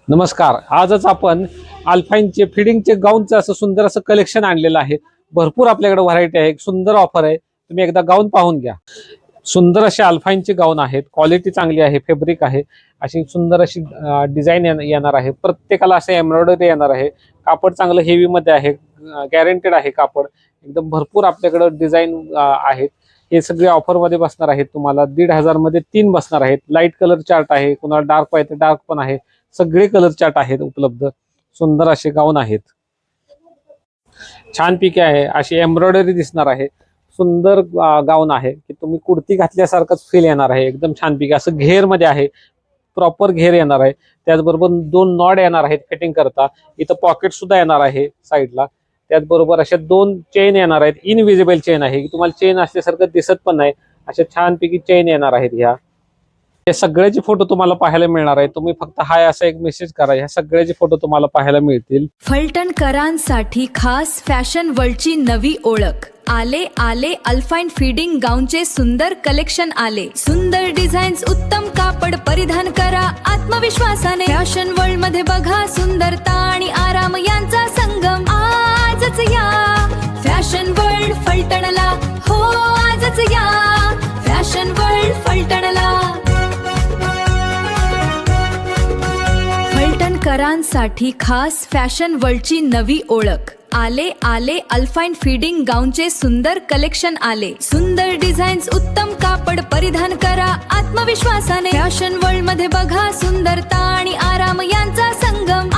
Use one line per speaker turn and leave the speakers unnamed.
नमस्कार. आजच आपण अल्पाईनचे फिडिंगचे गाऊनचं असं सुंदर असं कलेक्शन आणलेलं आहे. भरपूर आपल्याकडे व्हरायटी आहे, सुंदर ऑफर आहे. तुम्ही एकदा गाऊन पाहून घ्या. सुंदर असे अल्पाईनचे गाऊन आहेत, क्वालिटी चांगली आहे, फॅब्रिक आहे, अशी सुंदर अशी डिझाईन येणार आहे. प्रत्येकाला असं एम्ब्रॉयडरी येणार आहे. कापड चांगलं हेवी मध्ये आहे, गॅरंटेड आहे कापड. एकदम भरपूर आपल्याकडे डिझाईन आहेत. हे सगळे ऑफर मध्ये बसणार आहेत. तुम्हाला 1,500 मध्ये 3 बसणार आहेत. लाईट कलर चार्ट आहे, कुणाला डार्क पाहिजे डार्क पण आहे. सगळे कलर चार्ट आहेत उपलब्ध. सुंदर असे गाऊन आहेत, छान पिके आहे, अशी एम्ब्रॉयडरी दिसणार आहे. सुंदर गाऊन आहे की तुम्ही कुर्ती घातल्यासारखंच फील येणार आहे. एकदम छान पिके, असं घेर मध्ये आहे, प्रॉपर घेर येणार आहे. त्याचबरोबर 2 नॉड येणार आहेत फिटिंग करता. इथं पॉकेट सुद्धा येणार आहे साईडला. त्याचबरोबर अशा 2 चेन येणार आहेत. इनविजिबल चेन आहे, तुम्हाला चेन असल्यासारखं दिसत पण नाही. अशा छान पिकी चेन येणार आहेत. ह्या हे सगळ्याचे फोटो तुम्हाला पाहायला मिळणार आहे. तुम्ही फक्त हाय असा एक मेसेज करा, ह्या सगळ्याचे फोटो तुम्हाला पाहायला मिळतील.
फलटणकरांसाठी खास फॅशन वर्ल्डची नवी ओळख. आले आले अल्पाईन फीडिंग गाऊनचे सुंदर कलेक्शन आले. सुंदर डिझाईन्स, उत्तम कापड परिधान करा आत्मविश्वासाने. फॅशन वर्ल्ड मध्ये बघा सुंदरता आणि आराम यांचा संगम. आजच या फॅशन वर्ल्ड फलटणला, हो आजच या फॅशन वर्ल्ड फलटणला. फलटणकरांसाठी खास फॅशन वर्ल्डची नवी ओळख. आले आले अल्पाईन फीडिंग गाऊनचे सुंदर कलेक्शन आले. सुंदर डिझाईन्स, उत्तम कापड परिधान करा आत्मविश्वासाने. फॅशन वर्ल्ड मध्ये बघा सुंदरता आणि आराम यांचा संगम.